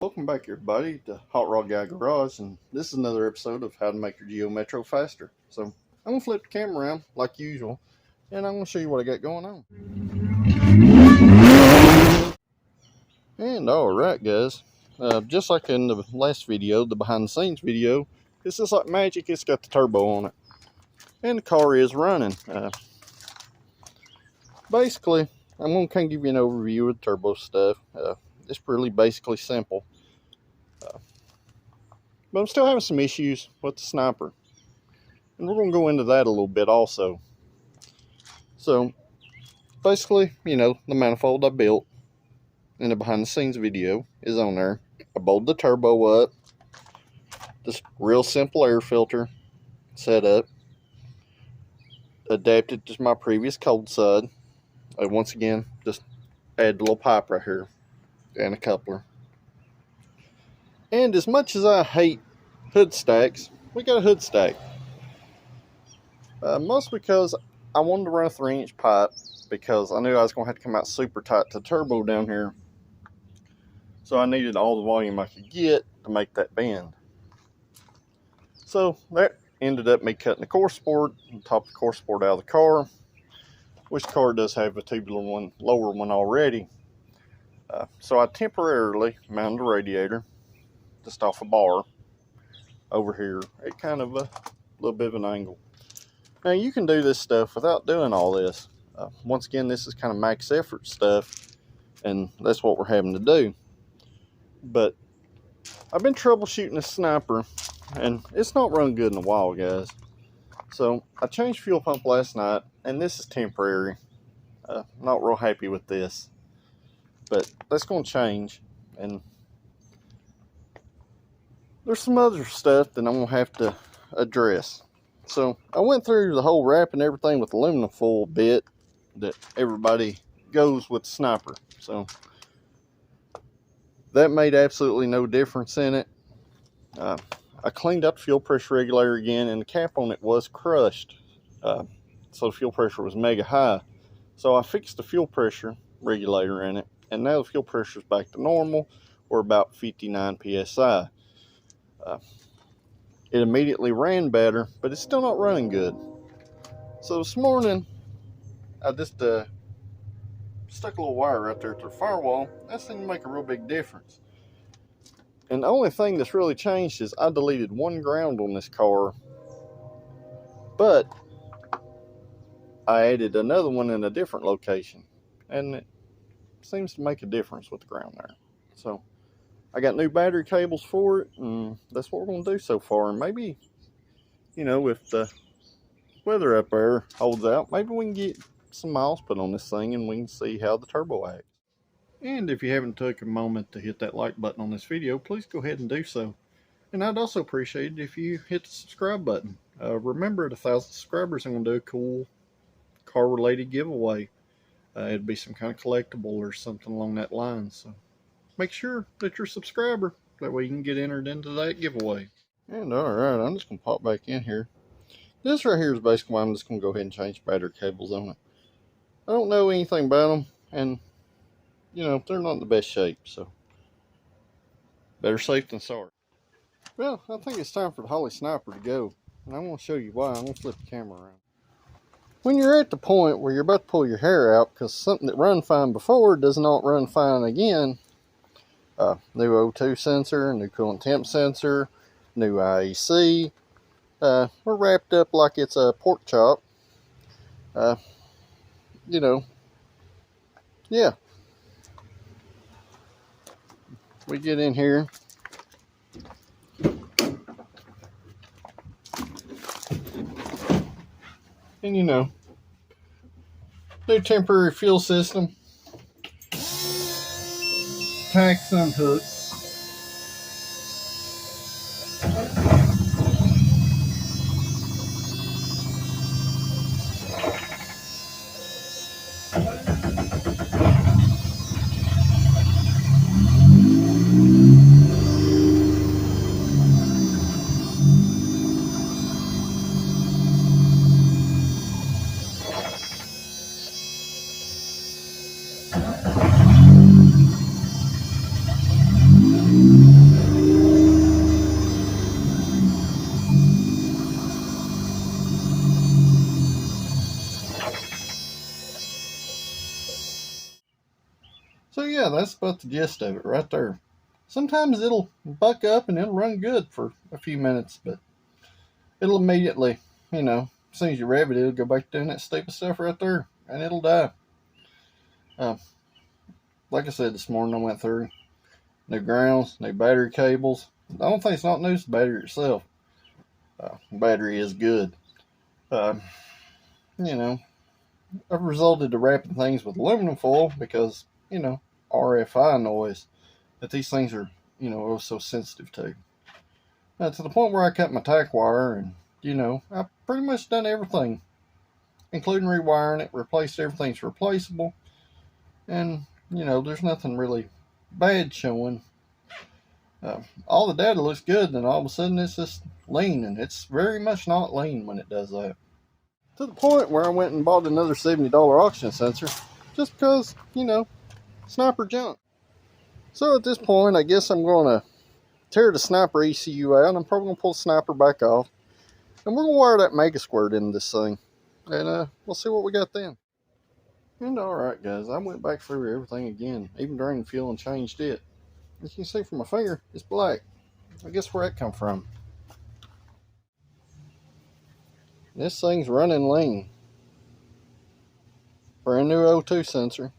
Welcome back everybody to HotRodGuyGarage, and this is another episode of how to make your Geo Metro faster. So I'm going to flip the camera around like usual, and I'm going to show you what I got going on. And alright guys, just like in the last video, the behind the scenes video, it's just like magic. It's got the turbo on it, and the car is running. Basically, I'm going to kind of give you an overview of the turbo stuff. It's really basically simple. But I'm still having some issues with the Sniper. And we're going to go into that a little bit also. So, basically, the manifold I built in the behind the scenes video is on there. I bolted the turbo up. Just real simple air filter setup. Adapted to my previous cold side. Once again, just add the little pipe right here. And a coupler. And as much as I hate hood stacks, we got a hood stack. Mostly because I wanted to run a 3-inch pipe, because I knew I was going to have to come out super tight to turbo down here. So I needed all the volume I could get to make that bend. So that ended up me cutting the core support and top the core support out of the car, which the car does have a tubular one, lower one already. So I temporarily mounted a radiator just off a bar over here at kind of a little bit of an angle. Now you can do this stuff without doing all this. Once again, this is kind of max effort stuff, and that's what we're having to do. But I've been troubleshooting the Sniper, and it's not run good in a while, guys. So I changed fuel pump last night, and this is temporary. Not real happy with this. But that's going to change, and there's some other stuff that I'm going to have to address. So I went through the whole wrap and everything with aluminum foil bit that everybody goes with the Sniper. So that made absolutely no difference in it. I cleaned up the fuel pressure regulator again, and the cap on it was crushed. So the fuel pressure was mega high. So I fixed the fuel pressure regulator in it. And now the fuel pressure is back to normal, or about 59 psi. It immediately ran better, but it's still not running good. So this morning, I just stuck a little wire right there to the firewall. That seemed to make a real big difference. And the only thing that's really changed is I deleted one ground on this car, but I added another one in a different location. And it seems to make a difference with the ground there. So I got new battery cables for it, and that's what we're going to do so far. And maybe, if the weather up there holds out, maybe we can get some miles put on this thing and we can see how the turbo acts. And if you haven't took a moment to hit that like button on this video, please go ahead and do so. And I'd also appreciate it if you hit the subscribe button. Remember, at 1,000 subscribers, I'm going to do a cool car related giveaway. It'd be some kind of collectible or something along that line. So make sure that you're a subscriber. That way you can get entered into that giveaway. And alright, I'm just going to pop back in here. This right here is basically why I'm just going to go ahead and change battery cables on it. I don't know anything about them. And, they're not in the best shape. So better safe than sorry. Well, I think it's time for the Holley Sniper to go. And I'm going to show you why. I'm going to flip the camera around. When you're at the point where you're about to pull your hair out because something that run fine before does not run fine again, new O2 sensor, new coolant temp sensor, new IEC, we're wrapped up like it's a pork chop, yeah. We get in here, and new temporary fuel system, packs unhooked, that's about the gist of it right there. Sometimes it'll buck up and it'll run good for a few minutes, but it'll immediately, as soon as you rev it, it'll go back to doing that stupid stuff right there, and it'll die. Like I said this morning, I went through new grounds, new battery cables. The only thing that's not new is the battery itself. Battery is good. I've resorted to wrapping things with aluminum foil because, RFI noise that these things are, so sensitive to. To the point where I cut my tack wire and, I've pretty much done everything, including rewiring it, replaced everything's replaceable. And, there's nothing really bad showing. All the data looks good, and all of a sudden it's just lean, and it's very much not lean when it does that. To the point where I went and bought another $70 auction sensor just because, Sniper junk. So at this point, I guess I'm going to tear the Sniper ECU out. I'm probably going to pull the Sniper back off, and we're going to wire that MegaSquirt into this thing, and we'll see what we got then. And alright guys, I went back through everything again, even drained fuel, and changed it. As you can see from my finger, it's black. I guess where that come from. This thing's running lean. Brand new O2 sensor.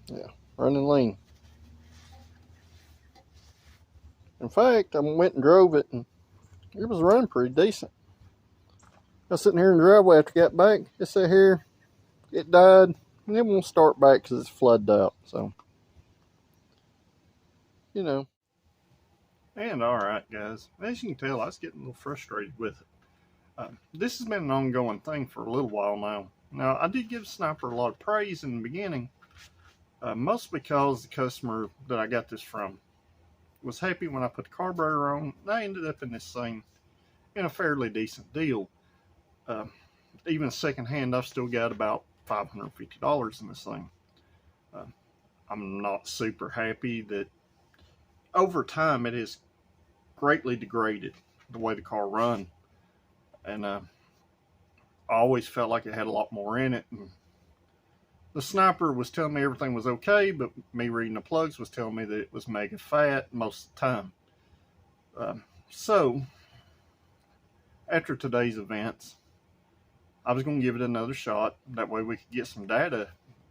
Yeah, running lean. In fact, I went and drove it, and it was running pretty decent. I was sitting here in the driveway after I got back. It sat here, it died, and it won't start back because it's flooded out. So, And alright guys, as you can tell, I was getting a little frustrated with it. This has been an ongoing thing for a little while now. Now, I did give Sniper a lot of praise in the beginning, mostly because the customer that I got this from was happy when I put the carburetor on. I ended up in this thing in a fairly decent deal. Even secondhand, I've still got about $550 in this thing. I'm not super happy that over time it has greatly degraded the way the car run, and I always felt like it had a lot more in it. And the Sniper was telling me everything was okay, but me reading the plugs was telling me that it was mega fat most of the time. So after today's events, I was going to give it another shot. That way we could get some data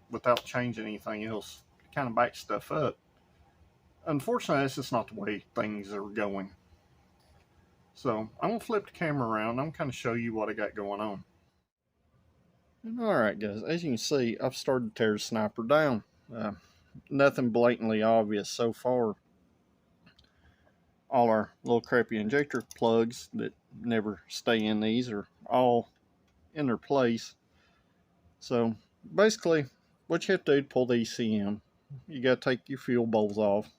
without changing anything else to kind of back stuff up. Unfortunately, that's just not the way things are going. So I'm going to flip the camera around. I'm going to kind of show you what I got going on. Alright guys, as you can see, I've started to tear the Sniper down. Nothing blatantly obvious so far. All our little crappy injector plugs that never stay in these are all in their place. So basically what you have to do to pull the ECM, you got to take your fuel bowls off,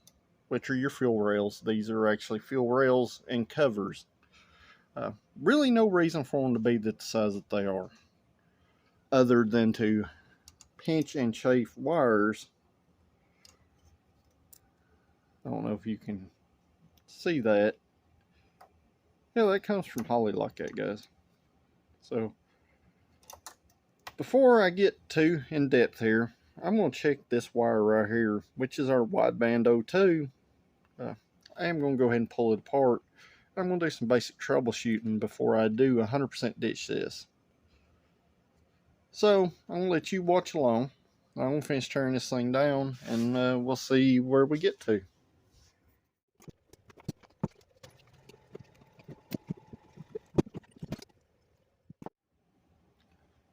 which are your fuel rails. These are actually fuel rails and covers. Really no reason for them to be the size that they are, other than to pinch and chafe wires. I don't know if you can see that. Yeah, that comes from Holley like that, guys. So before I get too in depth here, I'm going to check this wire right here, which is our wideband O2. I am going to go ahead and pull it apart. I'm going to do some basic troubleshooting before I do 100% ditch this. So I'm going to let you watch along. I'm going to finish tearing this thing down, and we'll see where we get to.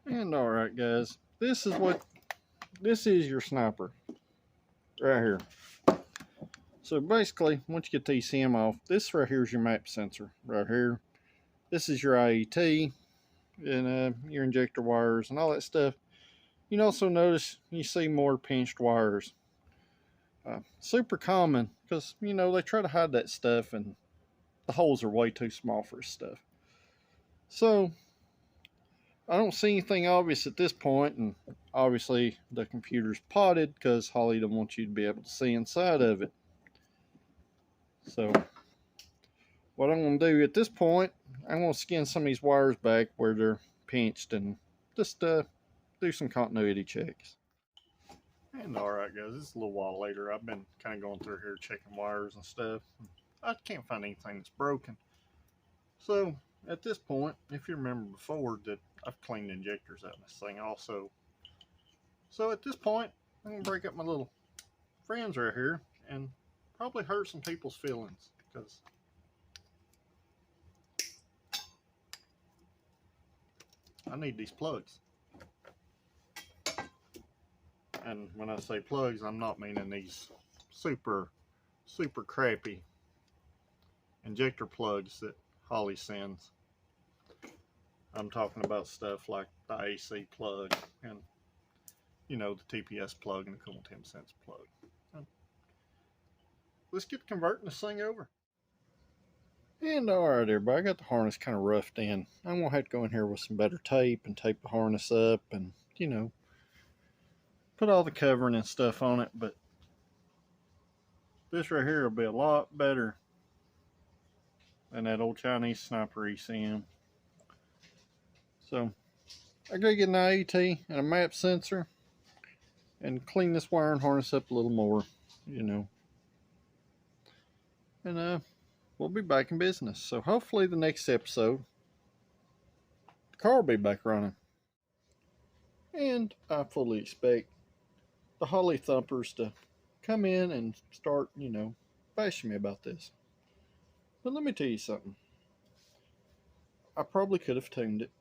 And alright guys, this is your Sniper right here. So basically, once you get the ECM off, this right here is your map sensor right here. This is your IET and your injector wires and all that stuff. You can also notice you see more pinched wires. Super common because, they try to hide that stuff and the holes are way too small for stuff. So I don't see anything obvious at this point, and obviously the computer's potted because Holley don't want you to be able to see inside of it. So what I'm going to do at this point, I'm going to skin some of these wires back where they're pinched and just do some continuity checks. And alright guys, it's a little while later. I've been kind of going through here checking wires and stuff. I can't find anything that's broken. So at this point, if you remember before, that I've cleaned injectors out of this thing also. So at this point, I'm going to break up my little friends right here and probably hurt some people's feelings, because I need these plugs. And when I say plugs, I'm not meaning these super crappy injector plugs that Holley sends. I'm talking about stuff like the AC plug and, you know, the TPS plug and the Cool 10 cents plug. Let's get converting this thing over. And alright everybody, I got the harness kind of roughed in. I'm going to have to go in here with some better tape and tape the harness up and, you know, put all the covering and stuff on it. But this right here will be a lot better than that old Chinese Sniper ECM. So I gotta get an IET and a map sensor and clean this wire and harness up a little more, you know. And we'll be back in business. So hopefully the next episode, the car will be back running. And I fully expect the Holley thumpers to come in and start, you know, bashing me about this. But let me tell you something. I probably could have tuned it.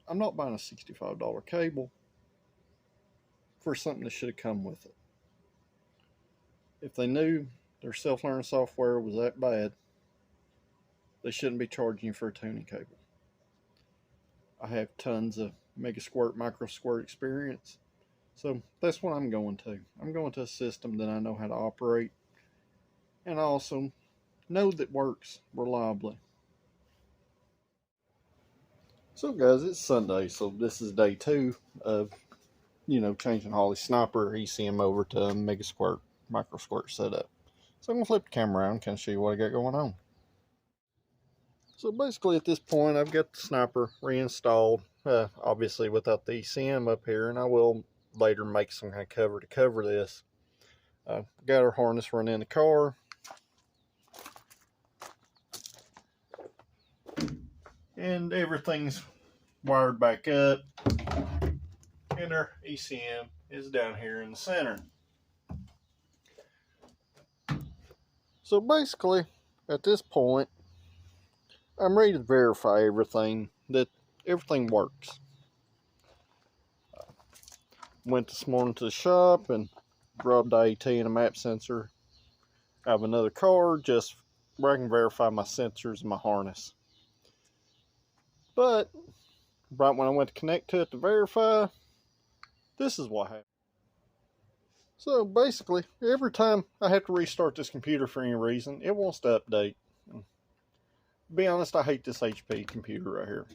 I'm not buying a $65 cable for something that should have come with it. If they knew their self-learning software was that bad, they shouldn't be charging you for a tuning cable. I have tons of MegaSquirt, MicroSquirt experience, so that's what I'm going to. I'm going to a system that I know how to operate, and I also know that works reliably. So guys, it's Sunday, so this is day 2 of, you know, changing Holley Sniper ECM over to MegaSquirt, MicroSquirt setup. So I'm going to flip the camera around and kind of show you what I got going on. So basically at this point, I've got the Sniper reinstalled, obviously without the ECM up here, and I will later make some kind of cover to cover this. Got our harness running in the car. And everything's wired back up. And our ECM is down here in the center. So basically, at this point, I'm ready to verify everything, that everything works. Went this morning to the shop and grabbed IET and a map sensor out of another car, just where I can verify my sensors and my harness. But right when I went to connect to it to verify, this is what happened. So basically, every time I have to restart this computer for any reason, it wants to update. To be honest, I hate this HP computer right here.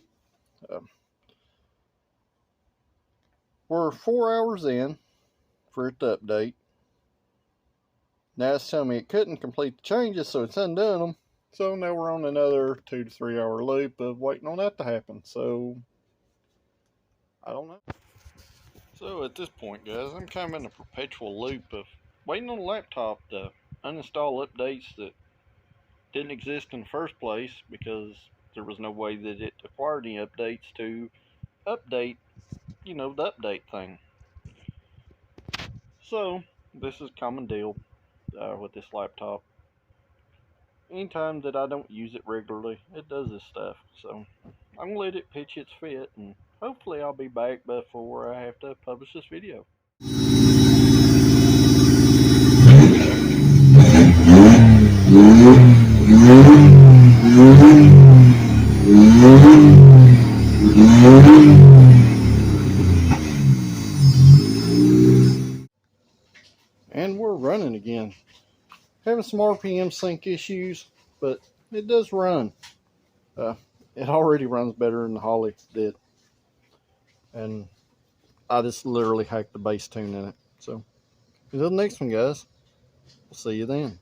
We're 4 hours in for it to update. Now it's telling me it couldn't complete the changes, so it's undone them. So now we're on another 2 to 3 hour loop of waiting on that to happen. So I don't know. So at this point, guys, I'm kind of in a perpetual loop of waiting on the laptop to uninstall updates that didn't exist in the first place, because there was no way that it acquired any updates to update, you know, the update thing. So this is a common deal with this laptop. Anytime that I don't use it regularly, it does this stuff. So I'm gonna let it pitch its fit, and hopefully I'll be back before I have to publish this video. And we're running again. Having some RPM sync issues, but it does run. It already runs better than the Holley did. And I just literally hacked the bass tune in it. So, until the next one, guys. We'll see you then.